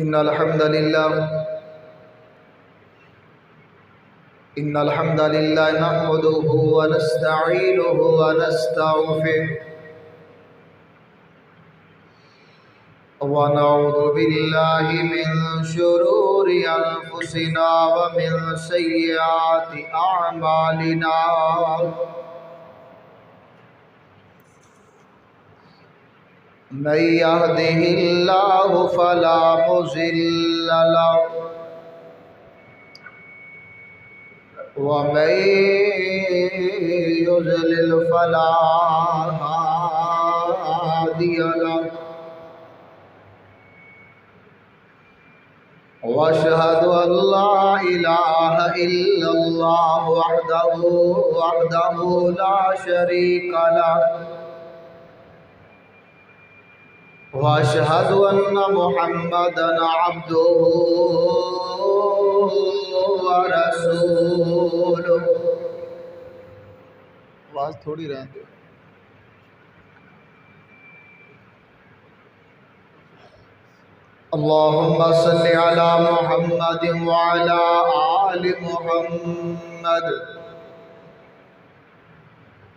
إن الحمد لله نحمده ونستعينه ونستغفره ونعوذ بالله من شرور أنفسنا ومن سيئات أعمالنا من يهده الله فلا مضل له ومن يضلل فلا هادي له واشهد ان لا اله الا الله وحده لا شريك له واشهد ان محمدا عبده ورسوله آواز تھوڑی رہنے دو اللهم صل على محمد وعلى آل محمد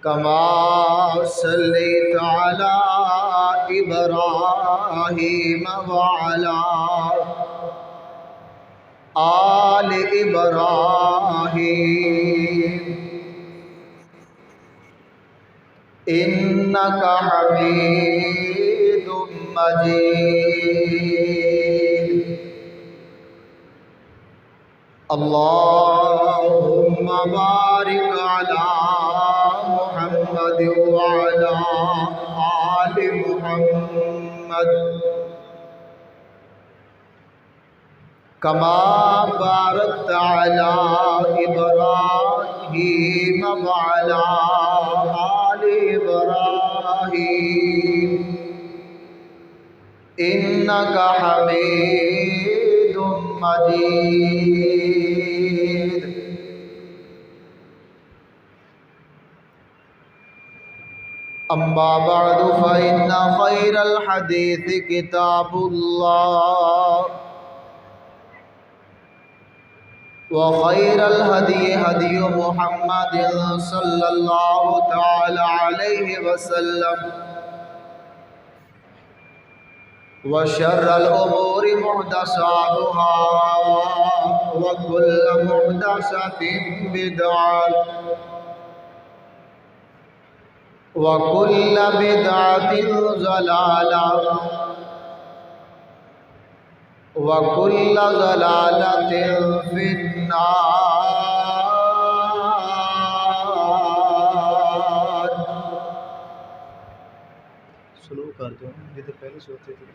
كما صليت على إبراهيم وعلى آل إبراهيم إنك حميد مجيد اللهم بارك على محمد وعلى آل محمد كما باركت على إبراهيم وعلى آل إبراهيم إنك حميد مجيد أما بعد فإن خير الحديث كتاب الله وخير الهدي هدي محمد صلى الله تعالى عليه وسلم وشر الأمور محدثاتها وكل محدثة بدعة وكل بدعة ضلالة وكل ضلالة في النار. سلو کر دو یہ تو پہلے سوتے تھے.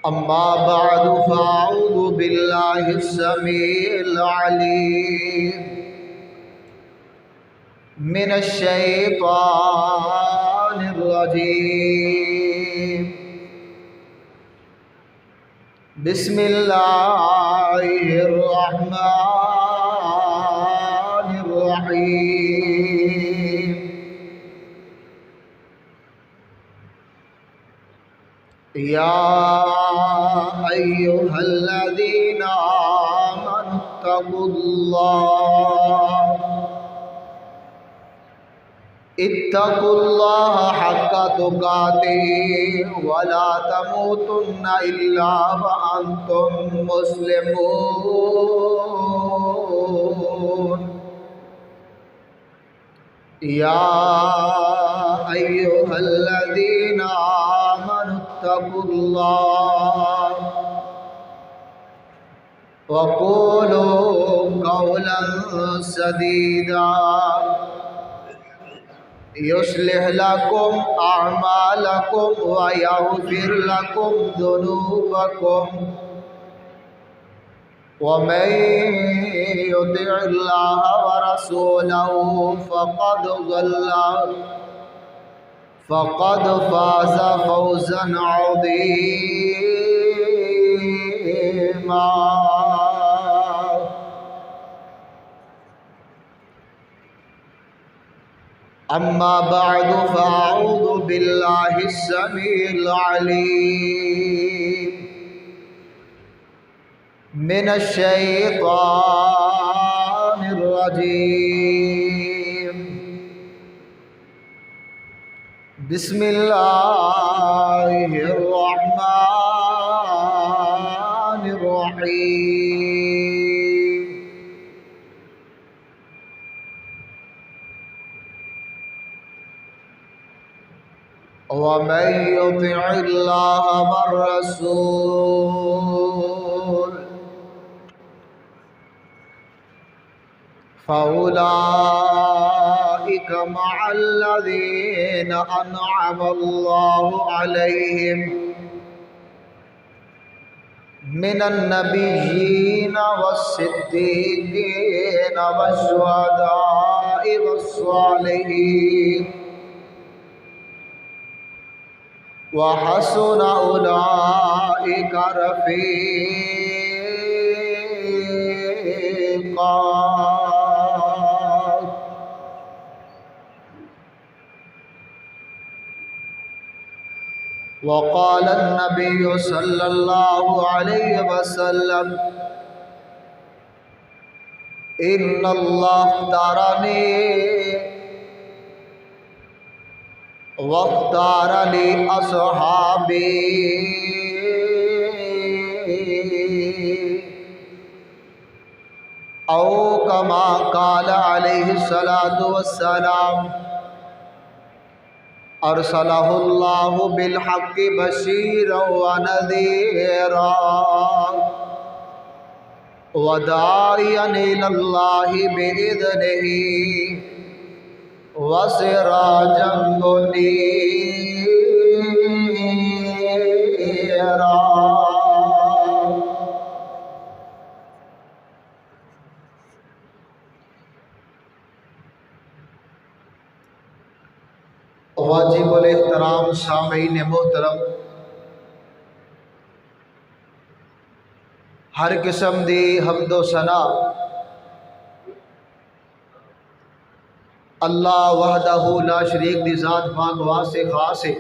أما بعد فأعوذ بالله السميع العليم من الشيطان الرجيم. بسم الله الرحمن الرحيم. يا أيها الذين آمنوا اتقوا الله حق تقاته ولا تموتن إلا وأنتم مسلمون. يا أيها الذين آمنوا اتقوا الله وقولوا قولا سديدا يصلح لكم أعمالكم ويغفر لكم ذنوبكم ومن يطع الله ورسوله فقد فاز فوزا عظيما. أما بعد فأعوذ بالله السميع العليم من الشيطان الرجيم. بسم الله الرحمن الرحيم. ومن يطع الله والرسول فأولئك مع الذين أنعم الله عليهم من النبيين والصديقين والشهداء والصالحين وحسن أولئك رفيقا. وقال النبي صلى الله عليه وسلم إن الله اختارني واختار لي أصحابي أو كما قال عليه الصلاة والسلام أرسله الله بالحق بشيرا ونذيرا وداعيا إلى الله بإذنه وسراجا منيرا. واجب الاحترام سامعین محترم، ہر قسم دی حمد و ثنا اللہ وحدہ لا شریک دی ذات پاک واسطے خاص ہے.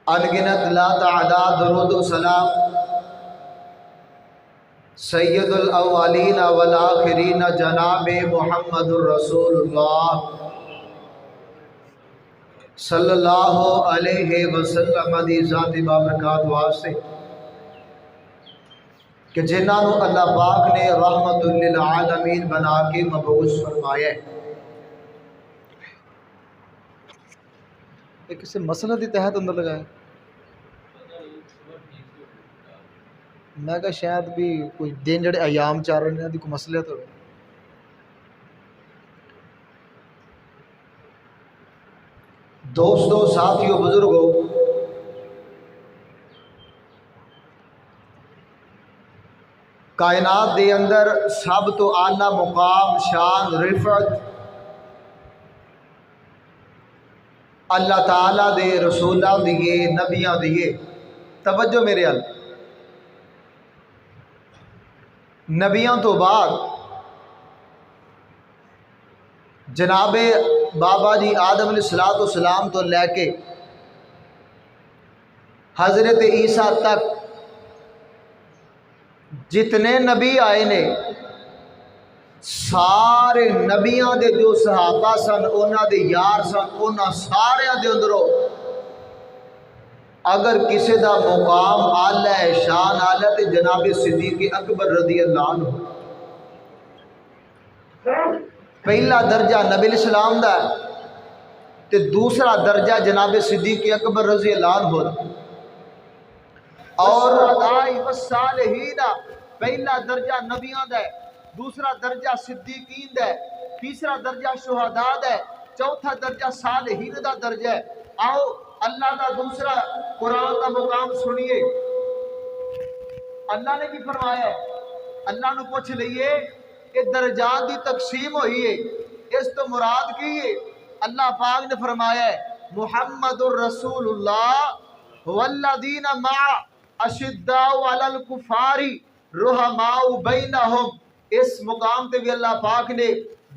انگنت لا تعداد درود و سلام سید الاولین والآخرین جناب محمد الرسول اللہ صلی اللہ علیہ وسلم دی ذات بابرکات واسطے کہ جنہاں نو اللہ پاک نے رحمت للعالمین بنا کے مبعوث فرمایا ہے. ایک کسی مسئلہ دی تحت اندر لگا ہے. میں کہا شاید بھی کوئی دن جڑے ایام چار رہے ہیں دی کوئی مسئلہ تو ہے. دوستو، ساتھیو، بزرگو، کائنات دے اندر سب تو اعلیٰ مقام، شان، رفعت اللہ تعالیٰ دے رسولہ دیئے، نبیاں دیئے. توجہ میرے حال، نبیاں تو بعد جناب بابا جی آدم علیہ السلام تو لے کے حضرت عیسیٰ تک جتنے نبی آئے نے سارے نبیاں دے جو صحابہ سن، انہاں دے یار سن، انہاں سارے دے اندروں اگر کسی دا مقام اعلیٰ ہے، شان اعلیٰ تے جناب صدیق اکبر رضی اللہ عنہ. پہلا درجہ نبی علیہ السلام دا ہے تے دوسرا درجہ جناب صدیق اکبر رضی اللہ عنہ دا. اور والصالحین، پہلا درجہ نبیان دا ہے، دوسرا درجہ صدیقین دا ہے، تیسرا درجہ شہداء دا ہے، چوتھا درجہ صالحین دا درجہ ہے. آؤ اللہ دا دوسرا قرآن کا مقام سنیے. اللہ نے کی فرمایا ہے؟ اللہ نے پوچھ لئیے کہ درجات دی تقسیم ہوئی ہے، اس تو مراد کی ہے. اللہ پاک نے فرمایا ہے محمد الرسول اللہ والذین مع اشداء علی الکفار رحماء بینہم. اس مقام تے بھی اللہ پاک نے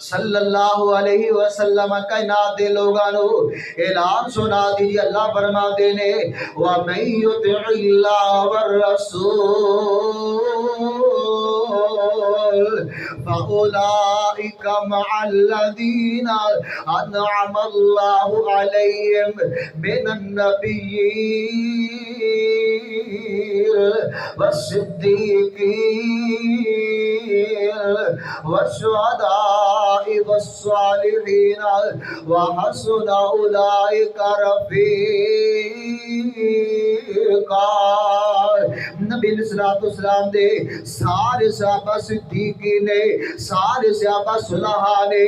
صلی اللہ علیہ وسلم کائنات دے لوگانو اعلان سنا دیجیے، اللہ فرماتے نے وَمَن يُطِعِ اللَّهَ وَالرَّسُولَ فَأُولَٰئِكَ مَعَ الَّذِينَ أَنْعَمَ اللَّهُ عَلَيْهِم مِّنَ النَّبِيِّينَ وَالصِّدِّيقِينَ وَالشُّهَدَاءِ وَالصَّالِحِينَ وَحَسُنَ أُولَٰئِكَ رَفِيقًا۔ نبی علیہ السلام دے سارے صحابہ صدیقی نے، سارے صحابہ صلحاء نے،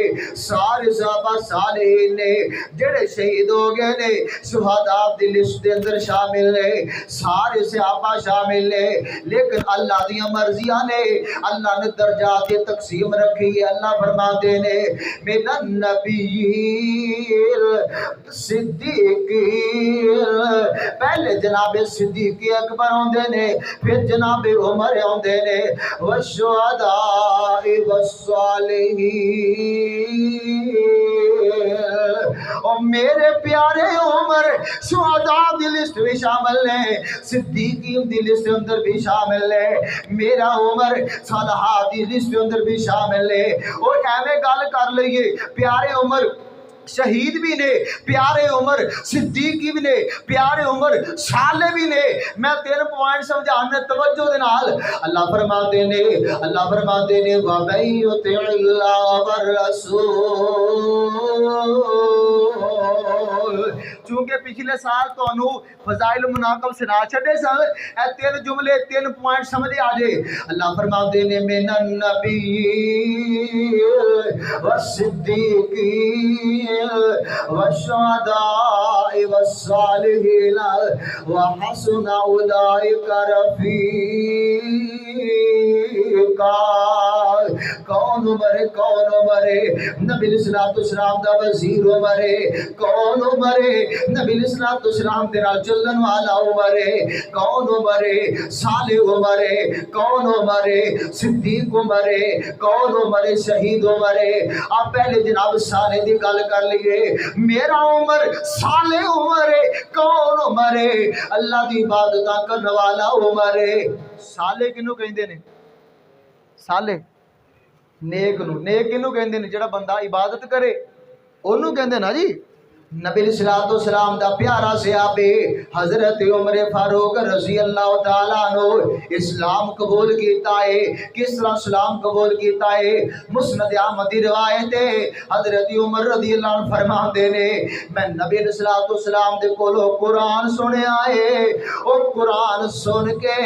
سارے صحابہ صالحین نے، جڑے شہید ہو گئے نے شہداء دی لسٹ دے اندر شامل نے، سارے صحابہ شامل نے، لیکن اللہ دی مرضیاں نے، اللہ نے درجات کی تقسیم رکھی ہے۔ اللہ فرماتے نے من النبیین صدیقین، پہلے جناب صدیق اکبر ہوندے نے، پھر جناب عمر ہوندے نے، والشہداء والصالحین، اور میرے پیارے عمر شہداء دی لسٹ بھی شامل ہے، صدیقین دی لسٹ اندر بھی شامل ہے، میرا عمر صالحاء دی لسٹ اندر بھی شامل ہے۔ اور ایویں گل کر لئیے، پیارے عمر شہید بھی نے، پیارے عمر صدیقی بھی نے، پیارے عمر صالح بھی نے۔ میں 3 پوائنٹ سمجھانے توجہ دے نال، اللہ فرماتے نے وَمَن يُطِعِ اللَّهَ وَالرَّسُولَ، چونکہ پچھلے سال تو انہوں فضائل مناقب سنا چھڑے سن، اے 3 جملے 3 پوائنٹ سمجھے آجے۔ اللہ فرماتے نے من النبیین والصدیقین والشہداء والصالحین وحسن اولئک رفیقا۔ کون عمرے؟ نبی علیہ السلام دا وزیر عمرے۔ کون عمرے؟ نبی علیہ السلام تیرا چلن والا عمرے۔ کون عمرے؟ صالح عمرے۔ کون عمرے؟ صدیق عمرے۔ کون عمرے؟ شہید عمرے۔ آپ پہلے جناب صالح دی گل کر لیے، میرا عمر صالح عمرے۔ کون عمرے؟ اللہ دی عبادت کرنے والا عمرے۔ صالح کنوں کہندے نے؟ صالح نیک نو، نیک کنوں کہندے نے؟ جڑا بندہ عبادت کرے اونوں کہندے نا جی۔ نبی علیہ السلام دا پیارا صحابی حضرت عمر فاروق رضی اللہ تعالیٰ عنہ اسلام قبول کیتا ہے۔ کس طرح اسلام قبول کیتا ہے؟ مسند احمد دی روایت ہے، حضرت عمر رضی اللہ عنہ فرماتے نے میں نبی علیہ السلام دے کولوں قرآن سنے آئے، اور قرآن سن کے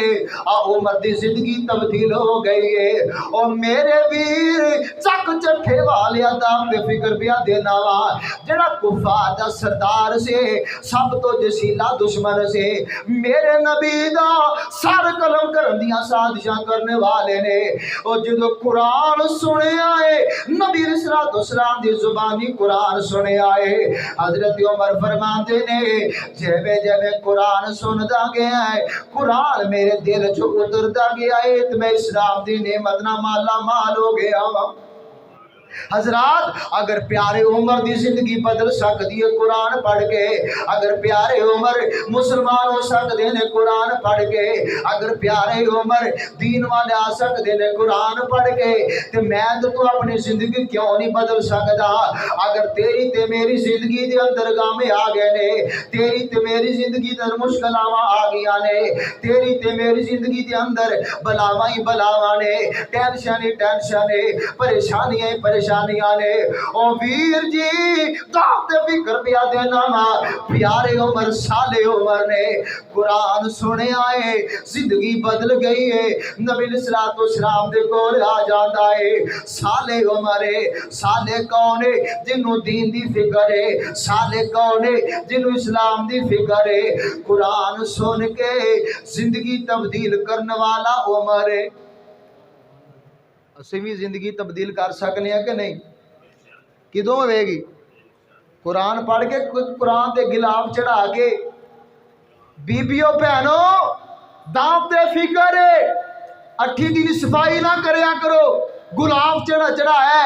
عمر دی زندگی تبدیل ہو گئی ہے۔ اور میرے ویر چک چٹھے والے آداب دے فکر پیا دینا وا، جڑا کفار دا سردار سے سب تو جسیلا دشمن سے میرے نبی دا سر قلم کرن دیاں سازشاں کرنے والے نے۔ اور جدو قرآن سنے آئے، نبی علیہ السلام دی زبانی قرآن سنے آئے، حضرت عمر فرماتے نے جے قرآن سندا گیا ہے، قرآن میرے دل چ اتردا گیا ہے، تو میں اسلام دی نعمت نہ مالا مال ہو گیا ہوں۔ حضرات اگر پیارے عمر دی زندگی بدل سکتی ہے قرآن پڑھ کے، اگر پیارے عمر مسلمان ہو سکتے ہیں قرآن پڑھ کے، اگر پیارے عمر دین والے آ سکتے ہیں قرآن پڑھ کے، تو میں تو اپنی زندگی کیوں نہیں بدل سکتا؟ اگر تیری تے میری زندگی دے اندر گامے آ گئے نے، تیری تے میری زندگی دے اندر مشکلاواں آ گیا نے، تیری تے میری زندگی دے اندر بلاواں ہی بلاواں نے، ٹینشن ہی ٹینشن ہے، پریشانیاں ہی پریشانیاں نے۔ او ویر جی دعوت فکر پیا دینا وا، پیارے عمر صالح عمر نے قرآن سنے آئے، زندگی بدل گئی ہے۔ نبی علیہ السلام دے کول آ جاتا ہے صالح عمر ہے۔ صالح کون ہے؟ جنوں دین دی فکر ہے۔ صالح کون ہے؟ جنوں اسلام دی فکر ہے۔ قرآن سن کے زندگی تبدیل کرنے والا عمر ہے۔ اسی بھی زندگی تبدیل کر سکنے ہیں کہ نہیں؟ کدوں ہوئے گی؟ قرآن پڑھ کے، قرآن دے گلاف چڑھا کے۔ بیبیوں بہنوں دعوت فکر ہے، اٹھی دن صفائی نہ کریا کرو، گلاف چڑھا ہے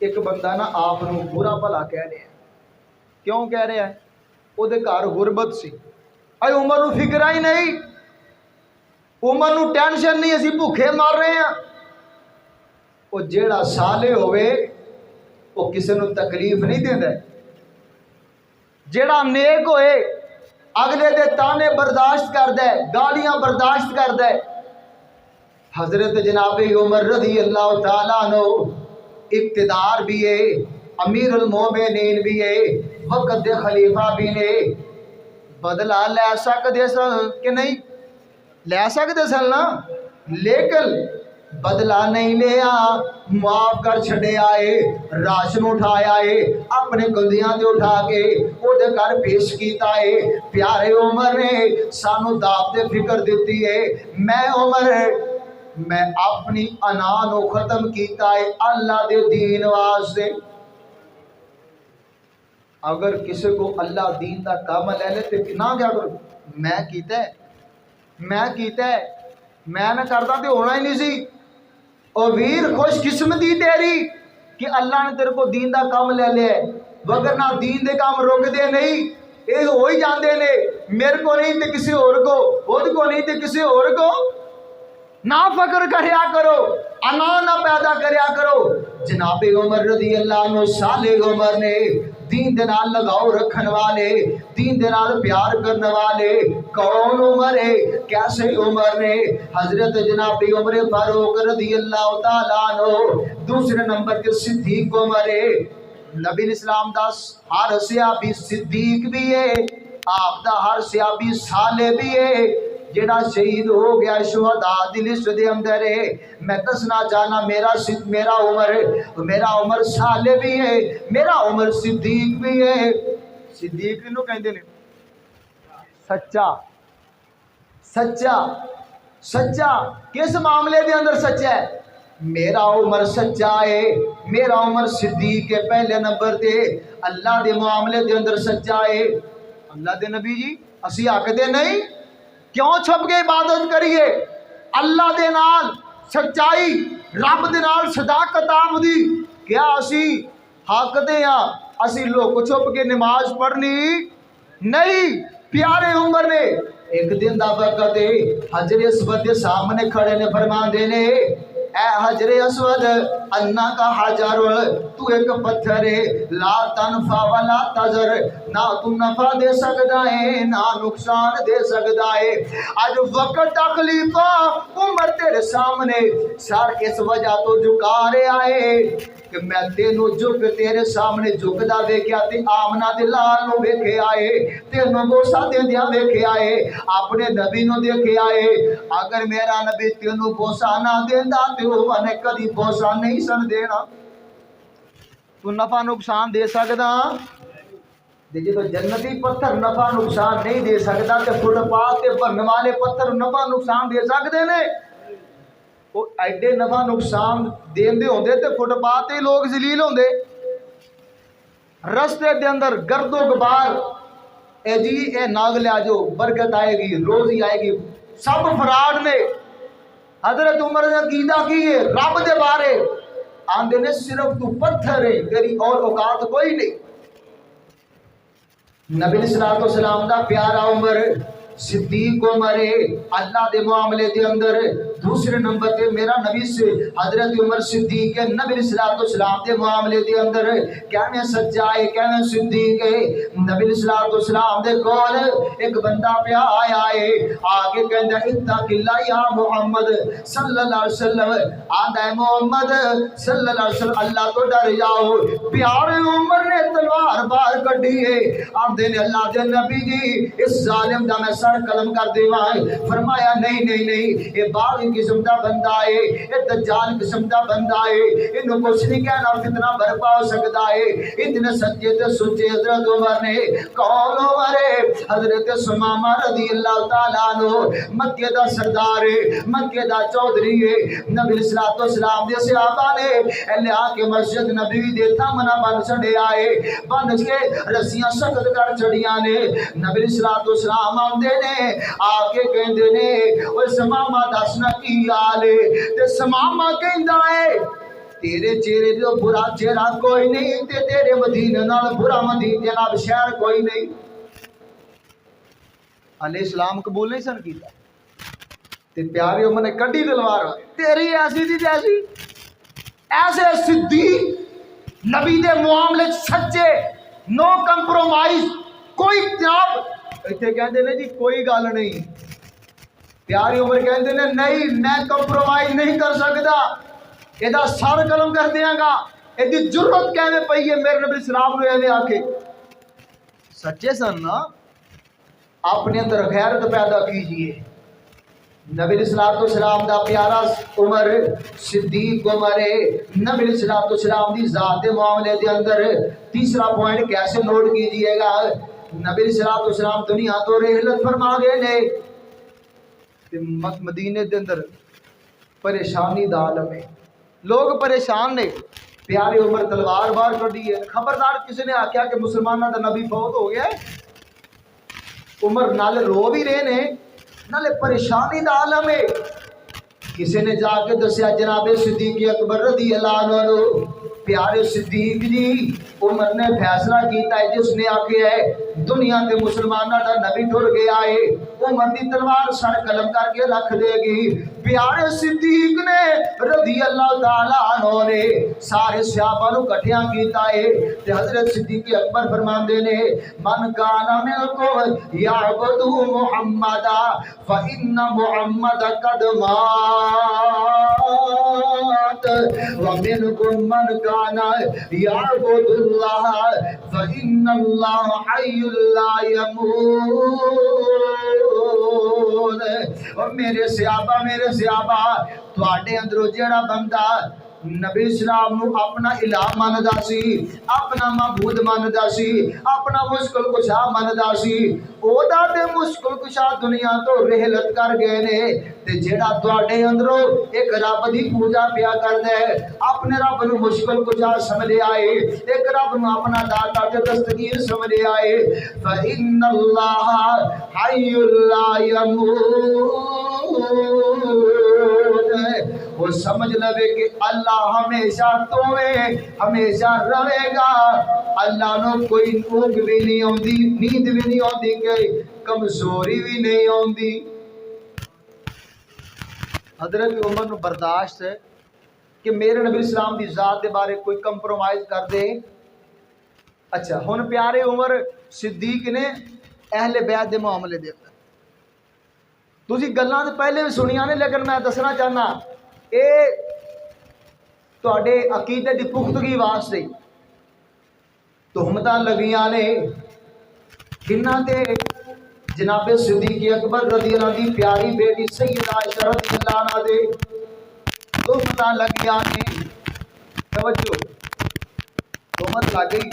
ایک بندہ نا آپ نو برا بھلا کہہ رہا ہے. کیوں کہہ رہا ہے؟ وہ گھر غربت سی. اے عمر نو فکر ہی نہیں، عمر نو ٹینشن نہیں، اسی بھوکے مر رہے ہیں. وہ جیڑا صالح ہوئے وہ کسی نو تکلیف نہیں دیندا. جیڑا نیک ہوئے اگلے دے تانے برداشت کردا ہے، گالیاں برداشت کردا ہے. حضرت جناب عمر رضی اللہ تعالیٰ عنہ اقتدار بھی ہے، امیر المومنین بھی ہے، وقت دے خلیفہ بھی نے. بدلہ لے سکدے سن کہ نہیں؟ لے سکدے سن نا، لیکن بدلہ نہیں لیا. معاف کر چھڑے آئے، راشن اٹھایا ہے، اپنے کندیاں دے اٹھا کے او دے گھر پیش کیتا ہے. پیارے عمر نے سانو دعوت فکر دیتی ہے. میں عمر میں اپنی انا نو ختم کیتا ہے اللہ دے دین واسطے. اگر کسی کو اللہ دین دا کام لے لے تو نہ کیا کرو، میں کیتا ہے، میں کیتا ہے، میں نہ کرتا تو ہونا ہی نہیں سی. او ویر خوش قسمتی تیری کہ اللہ نے تیرے کو دین دا کام لے لیا ہے، وگرنہ دین دے کام روک دے نہیں. یہ ہو ہی جاندے نے، میرے کو نہیں تے کسی اور کو، خود کو نہیں تے کسی اور کو. نہ فکر کریا کرو، انا نہ پیدا کریا کرو. جناب عمر رضی اللہ عنہ صالح عمر نے دین دے نال لگاؤ رکھن والے، دین دے نال پیار کرنے والے کون عمر ہے؟ کیسے عمر نے؟ حضرت جناب عمر فاروق رضی اللہ تعالیٰ عنہ. دوسرے نمبر کے صدیق عمر ہے. نبی اسلام دا ہر صحابی صدیق بھی ہے، آپ دا ہر صحابی صالح بھی ہے. جڑا شہید ہو گیا شہداء دی لسٹ دے اندر ہے. میں دسنا چاہنا میرا عمر صالح بھی ہے، میرا عمر صدیق بھی ہے. صدیق نو کہندے نے سچا. سچا سچا کس معاملے دے اندر سچا ہے؟ میرا عمر سچا ہے، میرا عمر صدیق ہے. پہلے نمبر تے اللہ دے معاملے دے اندر سچا ہے. اللہ دے نبی جی اسی حق دے نہیں، کیوں چھپ کے عبادت کریے؟ اللہ دے نال سچائی، رب دے نال صداقت آپ دی. کیا اسی حق دے ہاں اسی لوگ چھپ کے نماز پڑھنی نہیں؟ پیارے عمر نے ایک دن دا وقت حجر اسود دے سامنے کھڑے نے، فرماندے نے اے حجر اسود انا کا حجر، تو ایک پتھر ہے، لا تنفع ولا تضر، نہ تو نفع دے سکتا ہے نہ نقصان دے سکتا ہے. آج وقت تکلیفہ عمر تیرے سامنے سر اس وجہ تو جھکا رہے آئے کہ میں تینوں جھک تیرے سامنے جھکدا ویکھیا تے آمنہ دے لال نو ویکھے آئے، تینوں بوسا دیندیاں ویکھے آئے، اپنے نبی نو دیکھے آئے. اگر میرا نبی تینوں بوسا نہ دیندا تے وہ نے کدی بوسا نہیں سن دینا. تو نفع نقصان دے سکدا؟ جی تو جنتی پتھر نفع نقصان نہیں دے سکتا تے فٹ پاتھ تے بننے والے پتھر نفع نقصان دے سکتے نے؟ وہ ایڈے نفع نقصان دیندے ہوندے تے فٹ پاتھ تے لوگ ذلیل ہوندے. رستے دے اندر گرد و غبار، اے جی اے ناگ لے آجو برکت آئے گی، روزی آئے گی، سب فراڈ نے. حضرت عمر نے عقیدہ کی ہے رب دے بارے، آندے نے صرف تو پتھر ہے، تیری اور اوقات کوئی نہیں. نبی صلی اللہ علیہ وسلم دا پیارا عمر صدیق عمر ہے اللہ دے معاملے دے اندر. دوسرے نمبر تے میرا نبی سے حضرت عمر صدیق ہے نبی صلی اللہ علیہ وسلم دے معاملے دے اندر کہنے سچا ہے، کہنے صدیق ہے. نبی صلی اللہ علیہ وسلم دے کول ایک بندہ پیا آیا ہے، آگے کہندا اتق اللہ یا محمد صلی اللہ علیہ وسلم، آندا ہے محمد صلی اللہ علیہ وسلم اللہ تو ڈر جاؤ. پیارے عمر نے تلوار بار کڈی ہے، آندے نے اللہ دے نبی جی اس ظالم دا میں سر قلم کر دیواں. فرمایا نہیں نہیں نہیں، یہ باغی قسم دا بندہ ہے، یہ دجال قسم دا بندہ ہے، انہوں کچھ نہیں کہنا، فتنہ برپا ہو سکتا ہے. اتنے سچے تے سچے حضرت عمر نے. کون عمر ہے؟ حضرت سمامہ رضی اللہ تعالیٰ عنہ، مکے دا سردار ہے، مکے دا چودھری ہے. نبی صلی اللہ علیہ وسلم دے صحابہ نے لے آ کے مسجد نبی دے تھامنا بن چھڑے آئے، بن کے رسیاں سخت کر چھڑیاں نے. نبی صلی اللہ علیہ وسلم آندے نے آ کے کہندے نے اوے سمامہ دسنا کی حال ہے؟ تے سمامہ کہندا ہے تیرے چہرے جو برا چہرہ کوئی نہیں تے تیرے مدینے نال برا مدینے نال شہر کوئی نہیں. علیہ السلام قبول نہیں سن کیتا تے پیاری عمر نے کڈی تلوار تیری ایسی دی جیسی. ایسے صدیق نبی دے معاملے سچے, نو کمپرومائز, کوئی جناب اتنے کہتے ہیں جی کوئی گل نہیں. پیاری عمر کہتے ہیں نہیں میں کمپرومائز نہیں کر سکتا, یہ سر قلم کر دیا گا. یہ ضرورت کہنے پئی ہے میرے نبی اسلام نے ایویں آ کے. سچے سن نا, اپنے اندر غیرت پیدا کیجئے. نبی الصلوۃ والسلام دا پیارا عمر صدیق عمر ہے. نبی الصلوۃ والسلام دی ذات دے معاملے دے اندر تیسرا پوائنٹ کیسے نوٹ کیجئے گا. نبی الصلوۃ والسلام دنیا تو رحلت فرما گئے نے تے مدینے دے اندر پریشانی دا عالم ہے, لوگ پریشان نے. پیاری عمر تلوار باہر کر دی ہے. خبردار کسی نے آکھیا کہ مسلمانوں دا نبی فوت ہو گیا ہے. عمر نال رو بھی رہے نے نالے پریشانی دا عالم ہے. کسی نے جا کے دسیا جناب صدیق اکبر رضی اللہ عنہ, پیارے صدیق جی عمر نے فیصلہ کیتا ہے جس نے آکھیا ہے دنیا تے مسلمانوں دا نبی ٹر گیا ہے, عمر دی تلوار سر قلم کر کے رکھ دے گی. پیارے صدیق نے رضی اللہ تعالی عنہ نے سارے صحابہ نو کٹھیاں کیتا ہے تے حضرت صدیق اکبر فرماندے نے من کان منکم یعبد محمدا فإن محمد قد مات ومنکم من کان یعبد اللہ فإن اللہ حی لا یموت. اور میرے صحابہ تواڈے اندروں جیڑا بندہ نبی اسلام نو اپنا الہ مندا سی, اپنا معبود مندا سی, اپنا مشکل کشا مندا سی, او دا تے مشکل کشا دنیا تو رحلت کر گئے نے. تے جیڑا تواڈے اندروں ایک رب دی پوجا پیا کردا ہے, اپنے رب نو مشکل کشا سمجھ آئے, ایک رب نو اپنا داتا تے دستگیر سمجھ آئے, فإن اللہ حی لا یموت. وہ سمجھ لوے کہ اللہ ہمیشہ توے ہمیشہ رہے گا. اللہ نو کوئی اونگ بھی نہیں آندی, نیند بھی نہیں آندی, کہ کمزوری بھی نہیں آندی. حضرت عمر نو برداشت ہے کہ میرے نبی اسلام دی ذات دے بارے کوئی کمپرومائز کر دے. اچھا ہن پیارے عمر صدیق نے اہل بیت دے معاملے دے تسی گلاں تے پہلے بھی سنیاں نے, لیکن میں دسنا چاہنا اے تواڈے عقیدے دی پختگی واسطے تہمتاں لگیاں نے کناں تے جناب صدیق اکبر رضی اللہ عنہ دی پیاری بیٹی سیدہ عائشہ رضی اللہ عنہا دے تہمتاں لگیاں نے. توجہ تہمت لگ گئی,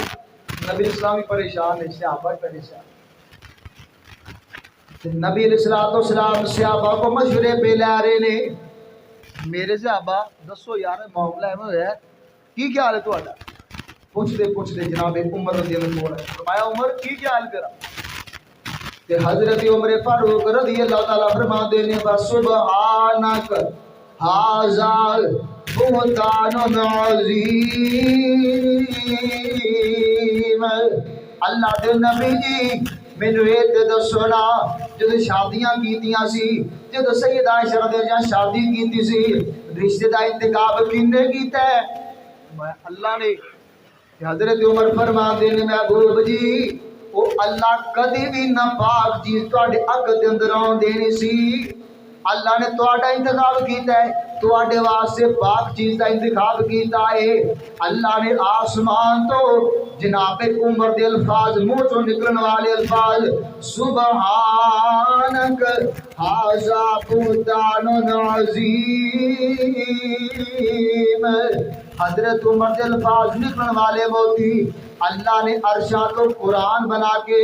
نبی اسلام بھی پریشان ہے, صحابہ پریشان. نبی علیہ الصلوۃ والسلام صحابہ کو مشورے پہ لے رہے نے, میرے صحابہ دسو یار معاملہ ایویں ہوا ہے, کی خیال ہے تہاڈا؟ پوچھتے جناب عمر رضی اللہ عنہ فرمایا عمر کی خیال تیرا؟ کہ حضرت عمر فاروق رضی اللہ تعالی فرماتے نے سبحانک ھذا بہتان عظیم. اللہ دے نبی جی مینوں اے تے دسو نا, جدوں شادیاں کیتیاں سی, جدوں سیدہ عائشہ رضی اللہ عنہا شادی کیتی سی, رشتے دا انتخاب کنے کیتا ہے؟ اللہ نے. حضرت عمر فرماتے ہیں محبوب جی وہ اللہ کدی بھی ناپاک چیز تواڈے حق دے اندر آن دینی سی. اللہ نے تواڈا انتخاب کیتا ہے, تواڈے واسطے پاک چیز دا انتخاب کیتا ہے. اللہ نے آسمان تو جناب عمر دے الفاظ منہ چوں نکلن والے الفاظ سبحانک ھذا بہتان عظیم, حضرت عمر دے الفاظ نکلن والے موتی اللہ نے عرشاں تو قرآن بنا کے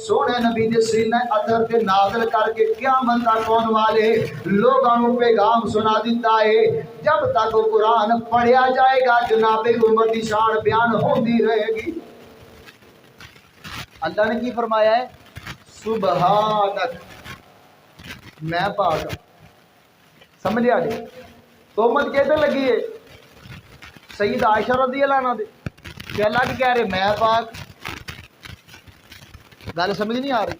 سونے نبی دے سینہ اطہر تے نازل کر کے قیامت تک آنے والے لوگوں کو پیغام سنا دیتا ہے. جب تک وہ قرآن پڑھیا جائے گا جناب عمر دی شان بیان ہوندی رہے گی. اللہ نے کی فرمایا ہے سبحانک, میں پاک. سمجھ آ جائے تو مت کہتے لگی ہے سید عائشہ رضی اللہ عنہ دے کہ اللہ کی کہہ رہے میں پاک، گل سمجھ نہیں آ رہی؟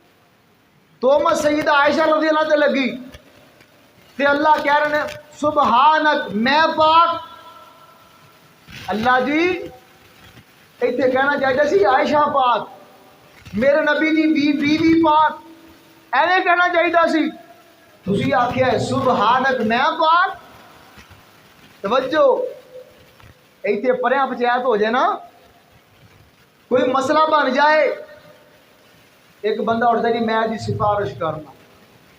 تو میں سید عائشہ رضی اللہ عنہ تے لگی تے اللہ کہہ رہے ہیں سبحانک میں پاک۔ اللہ جی ایتھے کہنا چاہیے سی عائشہ پاک، میرے نبی دی بیوی پاک، ایویں کہنا چاہیے سی، تسی آکھیا ہے سبحانک میں پاک۔ توجہ ایتھے پریاں پچایت ہو جائے نا، کوئی مسئلہ بن جائے، ایک بندہ اٹھتا جی میں جی سفارش کرنا،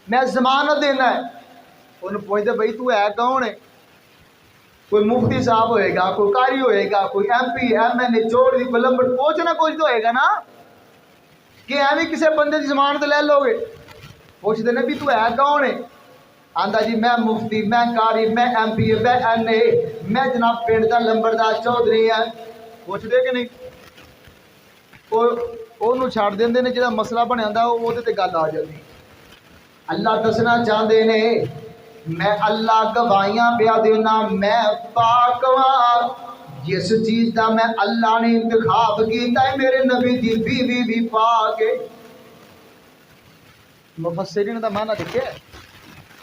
میں ضمانت دینا ہے، انہوں پوچھتے بھائی تو ہے کون ہے؟ کوئی مفتی صاحب ہوئے گا، کوئی قاری ہوئے گا، کوئی ایم پی ایم این اے چوڑ دی کوئی لمبڑ، کچھ نہ کچھ تو ہوئے گا نا، کہ ایویں کسی بندے کی ضمانت لے لو گے؟ پوچھتے ہیں بھی تو ہے کون ہے؟ آندا جی میں مفتی، میں قاری، میں ایم پی میں این اے، میں جناب پنڈ دا لمبردار چودھری ہے۔ پوچھتے کہ نہیں؟ وہ چھڑ دیں نے جہاں مسئلہ بنیا ہوندا وہ تے گل آ جاتی۔ اللہ دسنا چاہتے نے میں اللہ گواہیاں پیا دینا میں پاک ہاں، جس چیز دا میں اللہ نے انتخاب کیتا ہے میرے نبی دی بیوی بھی پاک ہے۔ مفسرین دا معنی دیکھے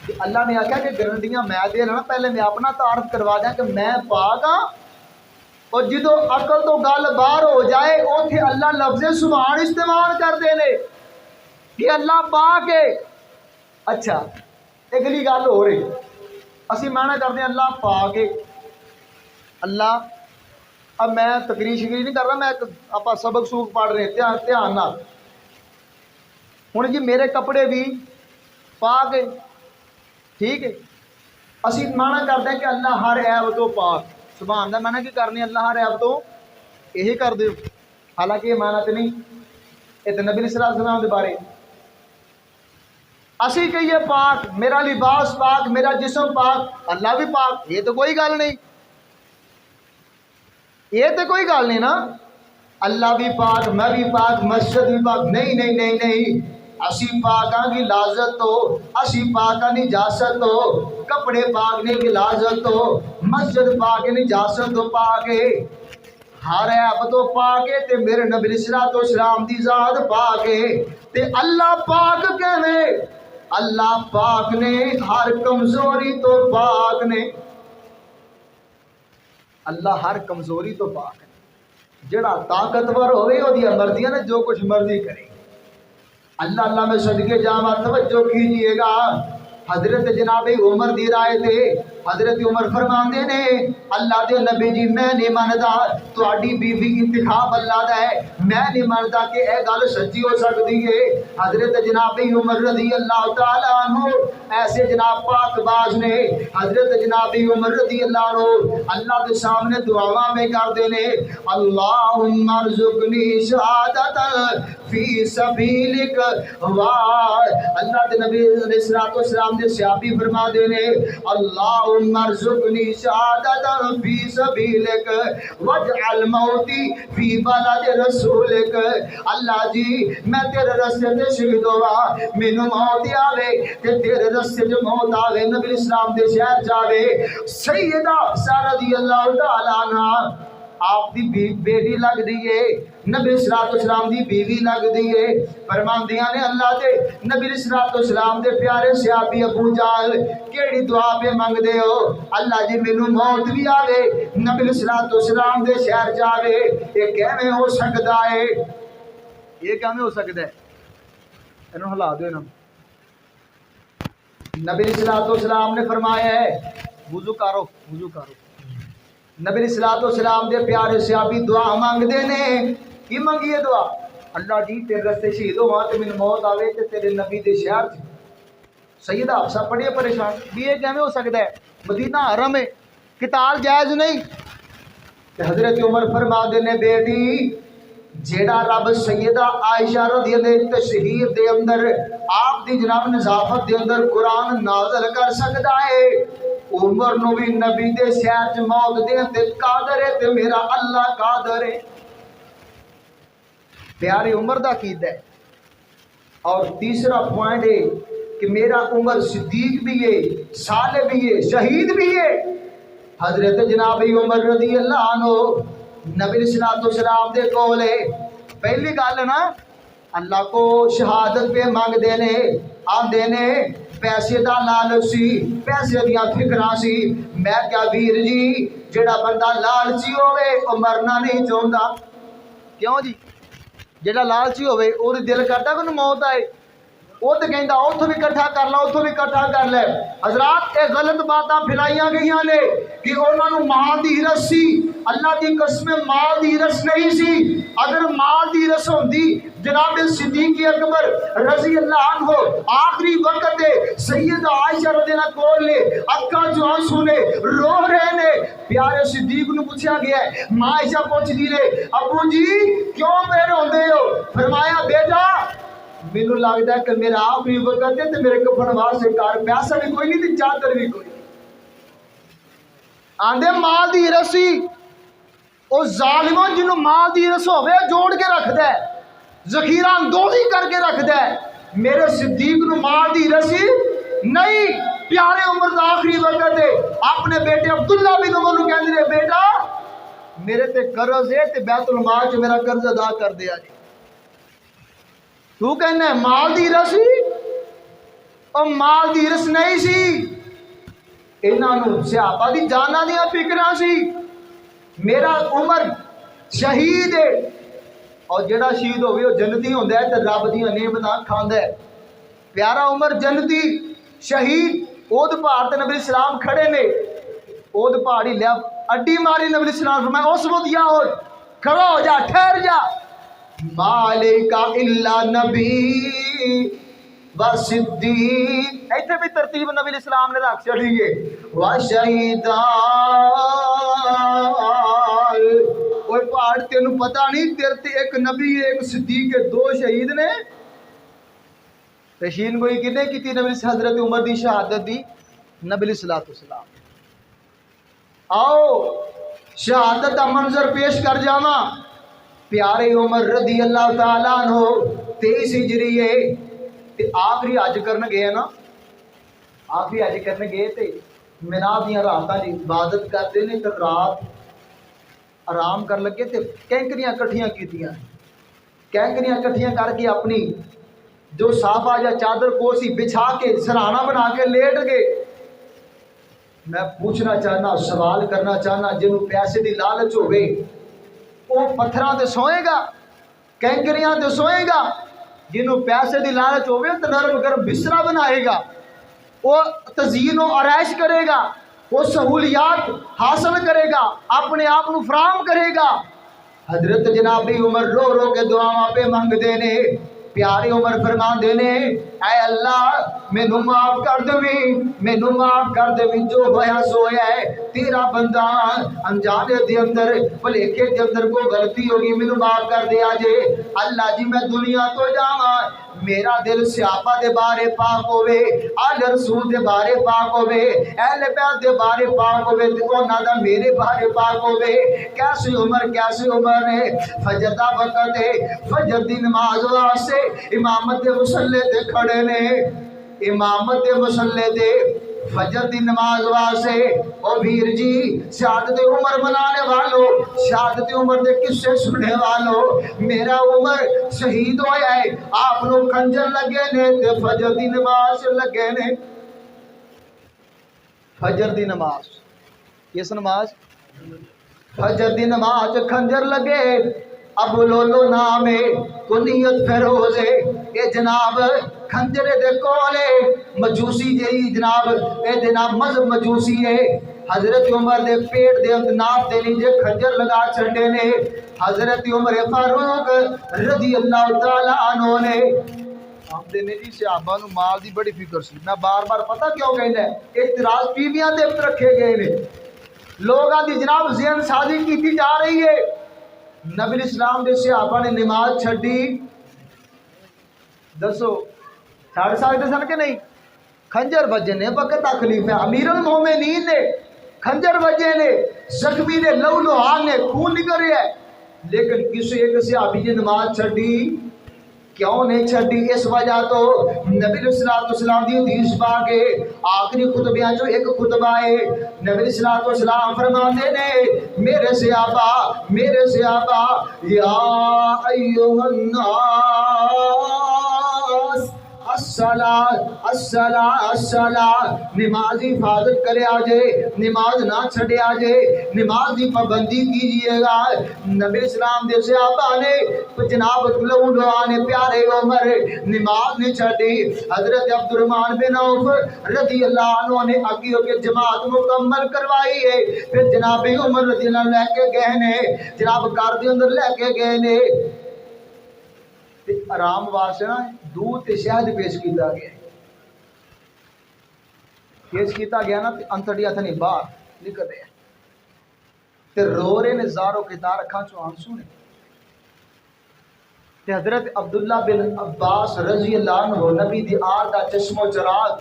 کہ اللہ نے آخیا کہ گرنٹیاں میں دے رہا، پہلے میں اپنا تعارف کروا دیا کہ میں پاک ہاں، اور جدو عقل تو گل باہر ہو جائے اوتھے اللہ لفظ سبحان استعمال کرتے ہیں کہ اللہ پاک ہے۔ اچھا اگلی گل ہو رہی، اسی معنی کرتے ہیں اللہ پاک ہے، اللہ اب میں تقریر شکری نہیں کر رہا، میں آپ سبق سوق پڑھ رہے ہیں دھیان نال۔ ہوں جی میرے کپڑے بھی پاک ہے، ٹھیک ہے، اسی معنی کرتے ہیں کہ اللہ ہر عیب تو پاک۔ سبحان دا معنی کی کرنی اللہ ہر عیب تو یہی کر دیو، حالانکہ یہ معنی تو نہیں، یہ تو نبی صلی اللہ علیہ وسلم کے بارے۔ اسی کہیے پاک، میرا لباس پاک، میرا جسم پاک، اللہ بھی پاک، یہ تو کوئی گل نہیں، یہ تو کوئی گل نہیں نا، اللہ بھی پاک، میں بھی پاک، مسجد بھی پاک، نہیں نہیں نہیں نہیں، اسی پاکاں کی لازت ہو، اسی پاکاں نجاست ہو، کپڑے پاک نے غلاظت ہو، مسجد پاک نجاست ہو، پاک ہے ہر عیب تو پاک ہے، تے میرے نبی علیہ الصلوۃ والسلام دی ذات پاک ہے، تے اللہ پاک کہنے اللہ پاک نے ہر کمزوری تو پاک نے، اللہ ہر کمزوری تو پاک ہے، جڑا طاقتور ہوئے وہ دیا مرضی ہے نا جو کچھ مرضی کرے۔ اللہ میں صدقے جامع توجہ کیجئے گا، حضرت جناب عمر دی رائے تھے، حضرت عمر فرماندے نے اللہ دے نبی جی میں نہیں ماندا تہاڈی بیوی انتخاب اللہ دا ہے، میں نہیں ماندا کہ اے گل سچی ہو سکتی ہے۔ حضرت جناب عمر رضی اللہ تعالی عنہ ایسے جناب پاک باز نے، حضرت جناب عمر رضی اللہ عنہ اللہ کے سامنے دعاواں میں کردے نے اللہم ارزقنی شہادت فی سبیلک، اللہ کے نبی علیہ السلام دے صحابی فرما دے نے اللہم ارزقنی شہادت فی سبیلک واجعل موتی فی بلد رسولک، اللہ جی میں تیرے رستے تے شہید ہوا، مینوں موت آوے تے تیرے رستے جو موت آوے، نبی اسلام دے شہر جاوے۔ سیدہ رضی اللہ تعالی عنہ آپ دی بیٹی لگ دیئے، نبی صلی اللہ علیہ وسلم دی بیوی لگ دیئے، فرماندیاں نے اللہ دے نبی صلی اللہ علیہ وسلم دے پیارے صحابی ابو جہل کیڑی دعا پہ مانگ دے ہو؟ اللہ جی مینوں موت بھی آوے، نبی صلی اللہ علیہ وسلم دے شہر جاوے، یہ کیویں ہو سکدا ہے؟ یہ کیویں ہو سکدا ہے؟ انہوں ہلا دو انہوں۔ نبی صلی اللہ علیہ وسلم نے فرمایا ہے وضو کرو وضو کرو، نبی صلی اللہ علیہ وسلم دے پیارے صحابی دعا مانگ دے نے، کی مانگیے دعا؟ اللہ جی تیرے رستے شہید ہوا تے مینوں موت آوے تے تیرے نبی دے شہر چ۔ سیدہ حفصہ بڑی پریشان بھی یہ کیویں ہو سکتا ہے؟ مدینہ حرم ہے، قتال جائز نہیں۔ تے حضرت عمر فرما دے نے بیٹی جیڑا رب سیدہ عائشہ رضی اللہ عنہ تشہیر دے اندر آپ دی جناب نظافت دے اندر قرآن نازل کر سکتا ہے، عمر نو بھی نبی دے شہر چ موت دے تے قادر ہے تے میرا اللہ قادر ہے۔ پیاری عمر دا عقیدہ ہے۔ اور تیسرا پوائنٹ ہے کہ میرا عمر صدیق بھی ہے، صالح بھی ہے، شہید بھی ہے۔ حضرت جناب عمر رضی اللہ عنہ نبی صلی اللہ علیہ وسلم دے کولے پہلی گل نا اللہ کو شہادت پہ مانگ دینے آن دینے پیسے دا لالچ سی پیسے دیا فکراں سی میں کیا ویر جی جڑا بندہ لالچی ہوئے وہ مرنا نہیں چاہتا کیوں جی جڑا لالچی ہوئے اور دل کرتا کہ موت آئے وہ تو کہندا اتوں بھی کٹھا کر لو اتوں بھی کٹھا کر لے حضرات یہ غلط باتاں پھیلائیاں گئیاں نے کہ انہاں نوں مال دی ہرس سی اللہ دی قسم مال دی ہرس نہیں سی اگر مال دی ہرس ہوندی جناب صدیق اکبر رضی اللہ عنہ آخری وقت سیدہ عائشہ رضی اللہ کول نے اکھاں جو آنسو نے رو رہے نے پیارے صدیق نو پوچھا گیا ہے ماں عائشہ پوچھ دی نے ابو جی کیوں پہ روندے ہو فرمایا بیٹا مینو لگتا ہے کہ میرا آخری وقت ہے تو میرے کفن واسطے کار پیسہ بھی کوئی نہیں تے چادر بھی کوئی نہیں آندے مال دی رسی او ظالموں جنہوں مال دی رس ہوئے جوڑ کے رکھ دے ذخیرہ اندوزی کر کے رکھ دے میرے صدیق نو مال دی رسی نہیں پیارے عمر دا آخری وقت ہے اپنے بیٹے عبداللہ بن عمر نو کہندے نے بیٹا میرے تے قرض ہے تے بیت المال چ میرا قرض ادا کر دیا جی تو کہنا ہے مال دی رسی اور مال دی رس نہیں سی انہاں نوں صحابہ دی جاناں دیاں فکراں سی میرا عمر شہید ہے اور جڑا شہید ہوئے وہ جنتی ہوندا ہے تے رب دیاں نعمتاں کھاندا ہے پیارا عمر جنتی شہید اود پہاڑ تے نبی اسلام کھڑے نے اود پہاڑی لیا اڈی ماری نبی اسلام فرمایا اس وقت یا ہو کھڑا ہو جا ٹھہر جا مالکا الا نبی و صدیق ایتھے بھی ترتیب نبی الاسلام نے رکھ چڑھی ہے و شہیدان وہ پہاڑ تینوں پتہ نہیں تیرے تے ایک نبی ایک صدیق دو شہید نے پیشین گوئی کنے کی تھی نبی حضرت عمر دی شہادت دی نبی السلام آؤ شہادت دا منظر پیش کر جاواں پیارے عمر رضی اللہ تعالیٰ عنہ 23 ہجری ہے تے آخری حج کرن گئے نا آخری حج کرن گئے تے مینا دیاں راتاں دی عبادت کرتے نے تے رات آرام کر لگے تے کینکریاں کٹھیاں کیتیاں کینکریاں کٹھیاں کر کے اپنی جو صافہ یا چادر کوسی بچھا کے سرہانہ بنا کے لیٹ گئے میں پوچھنا چاہنا سوال کرنا چاہنا جنہوں پیسے دی لالچ ہوئے وہ پتھراں تے سوئے گا کینکریاں تے سوئے گا جنہوں پیسے دی لالچ ہوئے تو نرم گرم بسترا بنائے گا وہ تزئین و آرائش کرے گا وہ سہولیات حاصل کرے گا اپنے آپ کو فراہم کرے گا حضرت جناب عمر رو رو کے دعاواں پہ مانگ دینے پیارے عمر فرمان دینے اے اللہ مینوں معاف کر دویں مینوں معاف کر دویں جو ہویا سویا ہے تیرا بندہ انجانے دے اندر بھلیکے دے اندر کوئی غلطی ہوگی مینوں معاف کر دیا جے اللہ جی میں دنیا تو جاواں میرا دل صحابہ دے بارے پاک ہوئے آل رسول دے بارے پاک ہوئے اہل بیت دے بارے پاک ہوئے انہاں دا میرے بارے پاک ہوئے کیسے عمر ہے فجر دا وقت ہے فجر دی نماز واسطے امامت دے مصلی تے کھڑے نے امامت دے مصلی تے فجر دی نماز واسطے او ویر جی شہادت عمر منانے والوں شہادت عمر دے قصے سننے والوں میرا عمر شہید ہویا ہے آپ لوگ خنجر لگے نے تے فجر دی نماز لگے نے فجر دی نماز کس نماز فجر دی نماز خنجر لگے ابو لولو نام ہے کنیت فیروز ہے اے جناب کھنجرے دے کولے مجوسی جی جناب اے جناب مذہب مجوسی ہے حضرت عمر دے پیٹ دے ناف دے نیچے کھنجر لگا چھڑے نے حضرت عمر فاروق رضی اللہ تعالیٰ عنہ نے ہم دینے جی صحابہ نو مال دی بڑی فکر سی میں بار بار پتہ کیوں کہنا ہے اعتراض بیویاں دے رکھے گئے نے لوگاں دی جناب ذہن سازی کیتی جا رہی ہے نبی اسلام دے صحابہ نے نماز چھڑی دسو چھڑ سکتے سن کہ نہیں کھنجر بجے نے وقت تکلیف ہے امیر المومنین نے کھنجر بجے نے زخمی نے لو لوہان نے خون نکل رہا ہے لیکن کسی ایک صحابی نے نماز چھڑی کیوں نہیں چھڈی؟ اس وجہ تو نبی علیہ السلام دی حدیث پاک ہے، آخری خطبیاں جو ایک خطبہ ہے، نبی علیہ السلام فرماتے نے میرے صحابہ یا ایھا الناس الصلاۃ، نماز کی حفاظت کرے آجے، نماز نہ چھڑے آجے، نماز کی پابندی کیجئے گا۔ نبی اسلام دے صحابہ نے جناب نے پیارے عمر نماز نہیں چھڑی، حضرت عبد الرحمن بن عوف رضی اللہ عنہ نے آگے ہو کے جماعت مکمل کروائی ہے، پھر جناب عمر رضی اللہ لے کے گئے نے، جناب گھر دے اندر لے کے گئے نے، آرام واسطے نا دودھ تے شہد پیش کیتا گیا، پیش کیتا گیا نا تے انتڑیاں تھا نہیں باہر نکل رہے تے رو رہے نے، زاروں کے دار اکھاں چوں آنسو نے، تے حضرت عبداللہ بن عباس رضی اللہ عنہ نبی دی آل دا چشم و چراغ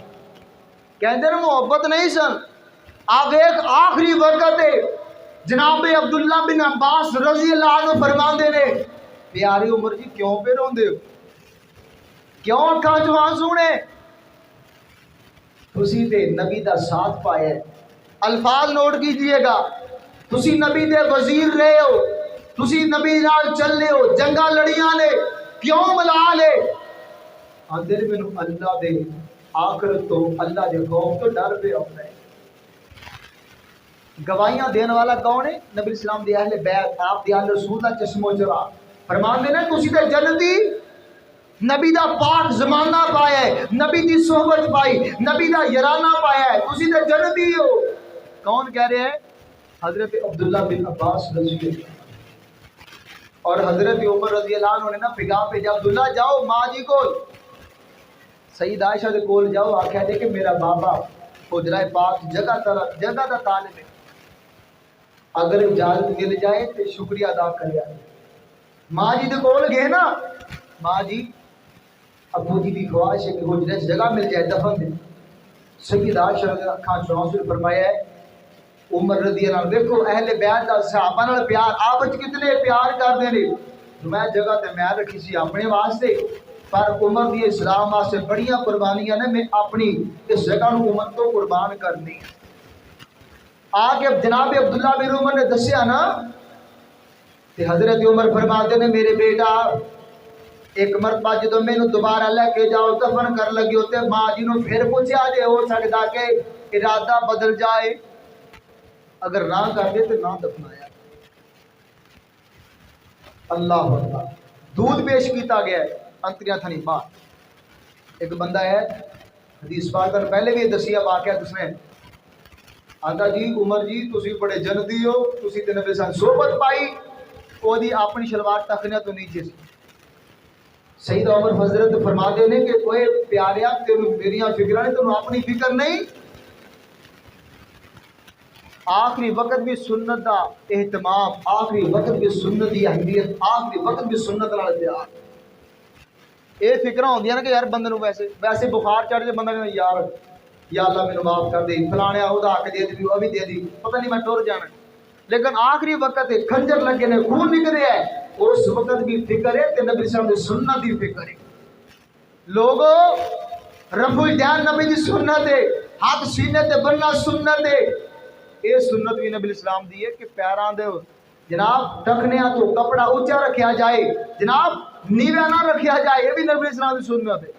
کہندے نے محبت نہیں سن، آپ ایک آخری وقت ہے جناب عبداللہ بن عباس رضی اللہ عنہ فرماندے نے پیاری عمر جی کیوں پہ روندے ہو، کیوں اکھاں چوں آنسو نے؟ تسی تے نبی دا ساتھ پایا ہے، الفاظ نوٹ کیجئے گا، تسی نبی دے وزیر رہے ہو، تسی نبی نال چلے ہو، جنگاں لڑیاں نے، کیوں ملا لے؟ اندر مینوں اللہ دے آخرت تو اللہ دے خوف تو ڈر پہ آتا ہے۔ گواہیاں دین والا کون ہے؟ نبی اسلام دی اہل بیت، آپ دی اہل رسول دا چشم و چراغ فرماندے نے تسی تے جنتی نبی دا پاک زمانہ پایا ہے، نبی دی صحبت پائی، نبی دا یارانہ پایا ہے، تسی تے جنتی ہو۔ کون کہہ رہے ہیں؟ حضرت عبداللہ بن عباس رضی اللہ اور حضرت عمر رضی اللہ عنہ نے نا پیغام بھیجا عبداللہ جاؤ ماں جی کول، سید عائشہ دے کول جاؤ، آکھیا دے کہ میرا بابا حجرہ پاک جگہ دا طالب ہے، اگر اجازت مل جائے تو شکریہ ادا کریا۔ ماں جی دے کول گئے نا، ماں جی ابو جی دی خواہش ہے کہ حجرے جگہ مل جائے دفن دے، سید عائشہ رضی اللہ اکھاں چوں آنسو فرمایا ہے عمر رضی اللہ عنہ دیکھو اہل بیت دا صحابہ نال پیار آپ وچ کتنے پیار کردے نے، میں جگہ تے میں رکھی سی اپنے واسطے، پر عمر دی اسلام واسطے بڑیاں قربانیاں نے، میں اپنی اس جگہ نو عمر تو قربان کرنی۔ آگے جناب عبداللہ بن عمر نے دسیا نا تے حضرت عمر فرماتے نے میرے بیٹا ایک مرتبہ جدو مینوں دوبارہ لے کے جاؤ دفن کر لگے ہوتے ماں جی نو پھر پوچھا جے ہو سکتا کہ ارادہ بدل جائے، اگر نہ کر دے تو نہ دفنایا۔ اللہ اللہ دودھ پیش کیتا گیا ہے انتریاں تھنی بات۔ ایک بندہ ہے حدیث پاک کا پہلے بھی دسیا واقعہ اس نے آتا جی عمر جی تسی بڑے جنتی ہو، تسی تے نبی سان صحبت پائی، او دی اپنی شلوار ٹکنے تو نیچے سی۔ سید عمر حضرت فرما دے نے کہ کوئی پیاریا تینوں میریاں فکراں نے تینوں اپنی فکر نہیں، آخری وقت بھی سنت دا اہتمام، آخری وقت بھی سنت دی اہمیت، آخری وقت بھی سنت نال پیار، اے فکراں ہوندیاں نا کہ یار بندے نوں ویسے بخار چڑھ جائے بندہ کہے یار یا اللہ مینوں معاف کر دے، فلانے عہدہ حق دے دی وہ بھی دے دی، پتہ نہیں میں ٹر جانا، لیکن آخری وقت ہے کھنجر لگے نے خون نکل رہا ہے، اس وقت بھی فکر ہے تے نبی صلی اللہ علیہ وسلم دی سنت دی فکر ہے۔ لوگو رفع الجان نبی دی سنت ہے، ہاتھ سینے تے بننا سنت ہے، یہ سنت بھی نبی اسلام دی ہے کہ پیراں دے جناب ٹکھنیاں تو کپڑا اونچا رکھیا جائے، جناب نیوا نہ رکھیا جائے، یہ بھی نبی اسلام دی سنت ہے۔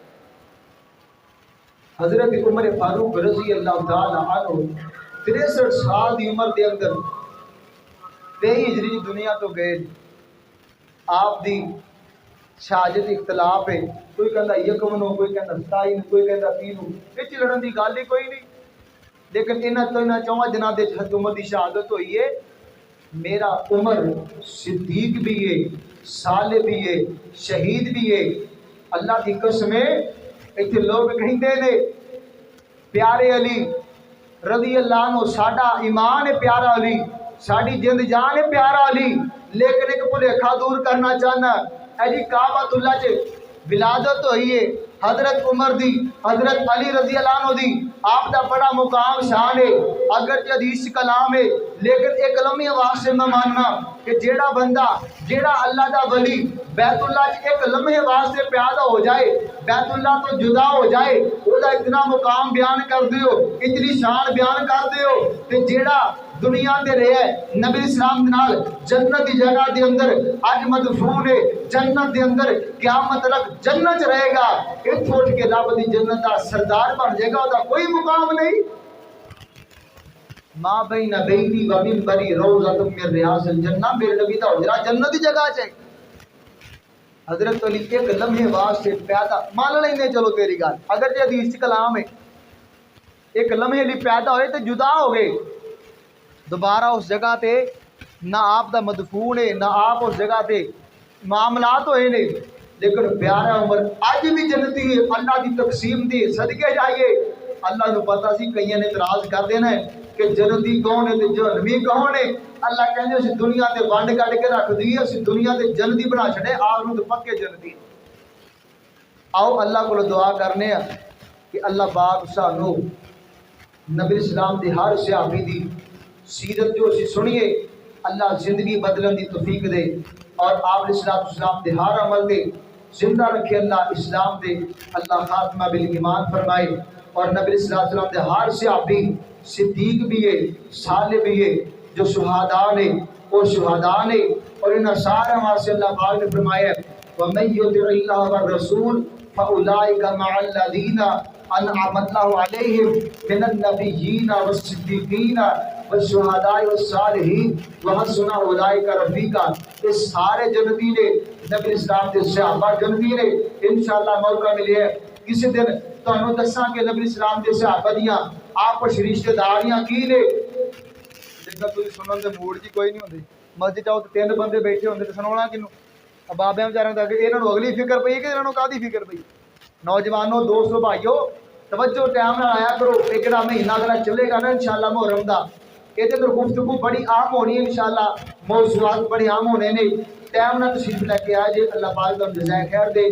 حضرت عمر فاروق رضی اللہ تعالی عنہ 63 سال دی عمر دے اندر 23 ہجری دنیا تو گئے، آپ دی شہادت اختلاف ہے، کوئی کہندا یکم نو، کوئی کہندا 27 نو، کوئی کہندا 30 نو، وچ لڑن دی گل ہی کوئی نہیں، لیکن انہاں تو انہاں چواں جنہاں دے عمر دی شہادت ہوئی ہے، میرا عمر صدیق بھی ہے، صالح بھی ہے، شہید بھی ہے، اللہ کی قسم ہے۔ ایتھے لوگ کہندے نے پیارے علی رضی اللہ عنہ ساڈا ایمان ہے پیارا علی، ساڈی جند جان ہے پیارا علی، لیکن ایک بھلیکھا دور کرنا چاہنا اے جی کعبۃ اللہ چ ولادت ہوئی ہے حضرت عمر دی حضرت علی رضی اللہ عنہ دی آپ دا بڑا مقام شان ہے اگر حدیث کلام ہے لیکن ایک لمحے واسطے میں ماننا کہ جیڑا بندہ جیڑا اللہ دا ولی بیت اللہ ایک لمحے واسطے پیدا ہو جائے بیت اللہ تو جدا ہو جائے وہ دا اتنا مقام بیان کر دیو اتنی شان بیان کر دیو کہ جیڑا دنیا دے رہے ہے نبی اسلام نال جنت دی جگہ دے اندر اج مدفون ہے جنت دے اندر قیامت تک جنت رہے گا اتھوں اٹھ کے رب دی جنت دا سردار بن جائے گا او دا کوئی مقام نہیں ما بین بیتی و منبری روضۃ من ریاض الجنہ میرے نبی دا حجرہ جنت دی جگہ ہے حضرت علی ایک لمحے واسطے پیدا مان لینے چلو تیری گل اگر یہ حدیث کلام ہے ایک لمحے لی پیدا ہوئے تو جدا ہو گئے دوبارہ اس جگہ تے نہ آپ دا مدفون ہے نہ آپ اس جگہ تے معاملات ہوئے نے لیکن پیارا عمر آج بھی جنتی ہے اللہ دی تقسیم دی صدقے جائیے اللہ نو پتہ سی کئیاں نے اعتراض کر دینا ہے کہ جنتی کون ہے تے جہنمی کون ہے اللہ کہندے اسی دنیا تے ونڈ کڈ کے رکھ دی اسی دنیا تے جنتی بنا چھڑے آپ نو تے پکے جنتی آؤ اللہ کو دعا کرنے ہیں کہ اللہ پاک سانو نبی اسلام دی ہر صحابی دی سیرت جو اسی سنیے اللہ زندگی بدلن دی توفیق دے اور آپ اسلام دے ہر عمل دے زندہ رکھے اللہ اسلام دے اللہ خاتمہ بالایمان فرمائے اور نبی اسلام دے ہر صحابی صدیق بھی ہے صالح بھی ہے جو شہداء نے وہ شہداء نے اور ان سارے واسطے اللہ پاک نے فرمایا وَمَن يُطِعِ اللَّهَ وَالرَّسُولَ فَأُولَٰئِكَ مَعَ الَّذِينَ أَنْعَمَ اللَّهُ عَلَيْهِمْ مِنَ النَّبِيِّينَ وَالصِّدِّيقِينَ والشہداء والصالحین وحسن اولئک رفیقا اس سارے جنتی نے نبی اسلام کے صحابہ جنتی نے انشاءاللہ موقع ملے ہے کسی دن تانوں دساں کہ نبی اسلام کے صحابہ دیاں آپس رشتہ داریاں کی نے جدا تسی سنن دے موڈ جی کوئی نہیں ہوندی مسجد آؤ تے 3 بندے بیٹھے ہوندے تے سناونا کینوں بابیاں بیچاریاں دا کہ انہاں نوں اگلی فکر پئی کہ انہاں نوں کادی فکر پئی نوجوانوں دوستو بھائیو توجہ ٹائم نال آیا کرو ایک جڑا مہینہ اگلا چلے گا نا انشاءاللہ محرم دا یہ اندر گفتگو بڑی عام ہونی ہے انشاءاللہ موضوعات بڑی عام ہونے نے ٹائم نال تشریف لے کے آ جے اللہ پاک تم جزائے خیر دے